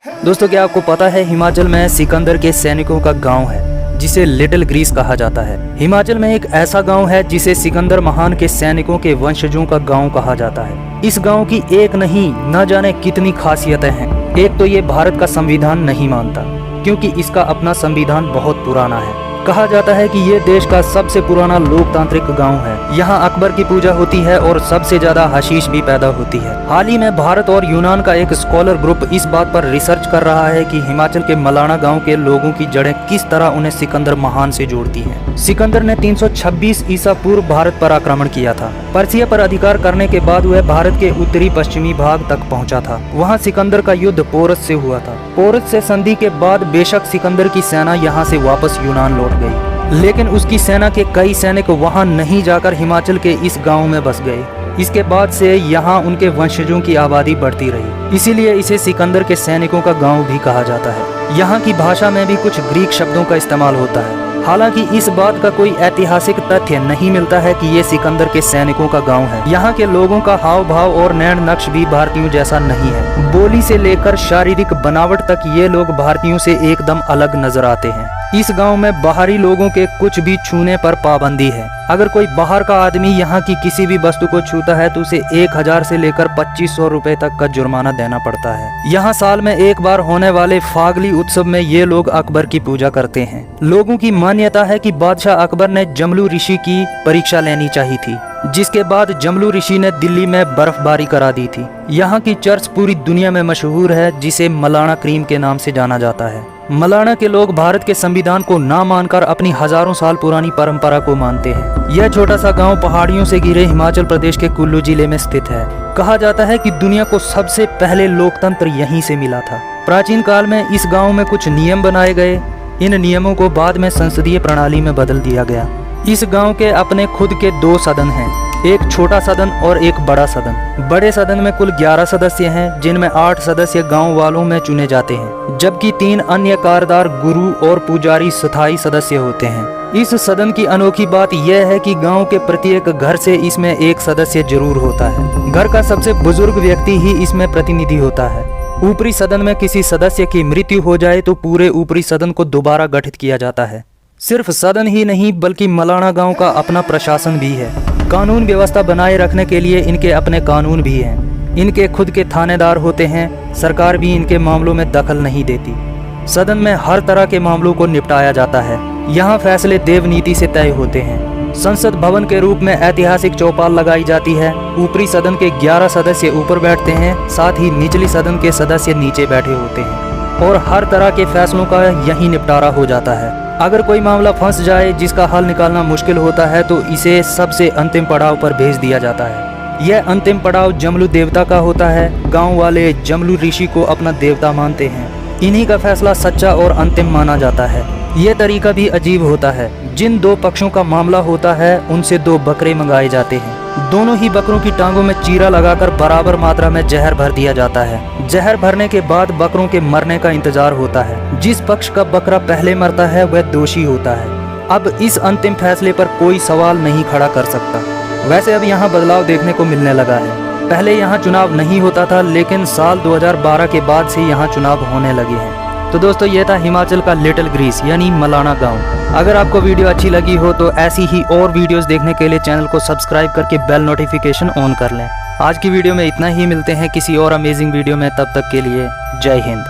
दोस्तों, क्या आपको पता है हिमाचल में सिकंदर के सैनिकों का गांव है जिसे लिटिल ग्रीस कहा जाता है। हिमाचल में एक ऐसा गांव है जिसे सिकंदर महान के सैनिकों के वंशजों का गांव कहा जाता है। इस गांव की एक नहीं न जाने कितनी खासियतें हैं। एक तो ये भारत का संविधान नहीं मानता क्योंकि इसका अपना संविधान बहुत पुराना है। कहा जाता है कि ये देश का सबसे पुराना लोकतांत्रिक गांव है। यहाँ अकबर की पूजा होती है और सबसे ज्यादा हशीश भी पैदा होती है। हाल ही में भारत और यूनान का एक स्कॉलर ग्रुप इस बात पर रिसर्च कर रहा है कि हिमाचल के मलाणा गांव के लोगों की जड़ें किस तरह उन्हें सिकंदर महान से जोड़ती हैं। सिकंदर ने 326 ईसा पूर्व भारत पर आक्रमण किया था। पर्सिया पर अधिकार करने के बाद वह भारत के उत्तरी पश्चिमी भाग तक पहुंचा था। वहां सिकंदर का युद्ध पोरस से हुआ था। पोरस से संधि के बाद बेशक सिकंदर की सेना यहां से वापस यूनान लौट गई, लेकिन उसकी सेना के कई सैनिक वहां नहीं जाकर हिमाचल के इस गांव में बस गए। इसके बाद से यहाँ उनके वंशजों की आबादी बढ़ती रही, इसीलिए इसे सिकंदर के सैनिकों का गांव भी कहा जाता है। यहाँ की भाषा में भी कुछ ग्रीक शब्दों का इस्तेमाल होता है। हालांकि इस बात का कोई ऐतिहासिक तथ्य नहीं मिलता है कि ये सिकंदर के सैनिकों का गांव है। यहाँ के लोगों का हाव भाव और नैन नक्श भी भारतीयों जैसा नहीं है। बोली से लेकर शारीरिक बनावट तक ये लोग भारतीयों से एकदम अलग नजर आते हैं। इस गांव में बाहरी लोगों के कुछ भी छूने पर पाबंदी है। अगर कोई बाहर का आदमी यहाँ की किसी भी वस्तु को छूता है तो उसे 1000 से लेकर 2500 रुपए तक का जुर्माना देना पड़ता है। यहाँ साल में एक बार होने वाले फागली उत्सव में ये लोग अकबर की पूजा करते हैं। लोगों की मान्यता है कि बादशाह अकबर ने जमलू ऋषि की परीक्षा लेनी चाहिए थी, जिसके बाद जमलू ऋषि ने दिल्ली में बर्फबारी करा दी थी। यहाँ की चर्च पूरी दुनिया में मशहूर है, जिसे मलाणा क्रीम के नाम से जाना जाता है। मलाणा के लोग भारत के संविधान को ना मानकर अपनी हजारों साल पुरानी परंपरा को मानते हैं। यह छोटा सा गांव पहाड़ियों से घिरे हिमाचल प्रदेश के कुल्लू जिले में स्थित है। कहा जाता है कि दुनिया को सबसे पहले लोकतंत्र यहीं से मिला था। प्राचीन काल में इस गांव में कुछ नियम बनाए गए। इन नियमों को बाद में संसदीय प्रणाली में बदल दिया गया। इस गांव के अपने खुद के 2 सदन हैं, एक छोटा सदन और एक बड़ा सदन। बड़े सदन में कुल 11 सदस्य हैं, जिनमें 8 सदस्य गांव वालों में चुने जाते हैं, जबकि 3 अन्य कारदार गुरु और पुजारी स्थायी सदस्य होते हैं। इस सदन की अनोखी बात यह है कि गांव के प्रत्येक घर से इसमें एक सदस्य जरूर होता है। घर का सबसे बुजुर्ग व्यक्ति ही इसमें प्रतिनिधि होता है। ऊपरी सदन में किसी सदस्य की मृत्यु हो जाए तो पूरे ऊपरी सदन को दोबारा गठित किया जाता है। सिर्फ सदन ही नहीं बल्कि मलाणा गांव का अपना प्रशासन भी है। कानून व्यवस्था बनाए रखने के लिए इनके अपने कानून भी हैं। इनके खुद के थानेदार होते हैं। सरकार भी इनके मामलों में दखल नहीं देती। सदन में हर तरह के मामलों को निपटाया जाता है। यहाँ फैसले देवनीति से तय होते हैं। संसद भवन के रूप में ऐतिहासिक चौपाल लगाई जाती है। ऊपरी सदन के 11 सदस्य ऊपर बैठते हैं, साथ ही निचली सदन के सदस्य नीचे बैठे होते हैं और हर तरह के फैसलों का यही निपटारा हो जाता है। अगर कोई मामला फंस जाए जिसका हल निकालना मुश्किल होता है तो इसे सबसे अंतिम पड़ाव पर भेज दिया जाता है। यह अंतिम पड़ाव जमलू देवता का होता है। गांव वाले जमलू ऋषि को अपना देवता मानते हैं। इन्हीं का फैसला सच्चा और अंतिम माना जाता है। यह तरीका भी अजीब होता है। जिन 2 पक्षों का मामला होता है उनसे 2 बकरे मंगाए जाते हैं। दोनों ही बकरों की टांगों में चीरा लगाकर बराबर मात्रा में जहर भर दिया जाता है। जहर भरने के बाद बकरों के मरने का इंतजार होता है। जिस पक्ष का बकरा पहले मरता है वह दोषी होता है। अब इस अंतिम फैसले पर कोई सवाल नहीं खड़ा कर सकता। वैसे अब यहाँ बदलाव देखने को मिलने लगा है। पहले यहाँ चुनाव नहीं होता था, लेकिन साल 2012 के बाद से यहाँ चुनाव होने लगे हैं। तो दोस्तों, यह था हिमाचल का लिटिल ग्रीस यानी मलाणा गांव। अगर आपको वीडियो अच्छी लगी हो तो ऐसी ही और वीडियोस देखने के लिए चैनल को सब्सक्राइब करके बेल नोटिफिकेशन ऑन कर लें। आज की वीडियो में इतना ही। मिलते हैं किसी और अमेजिंग वीडियो में, तब तक के लिए जय हिंद।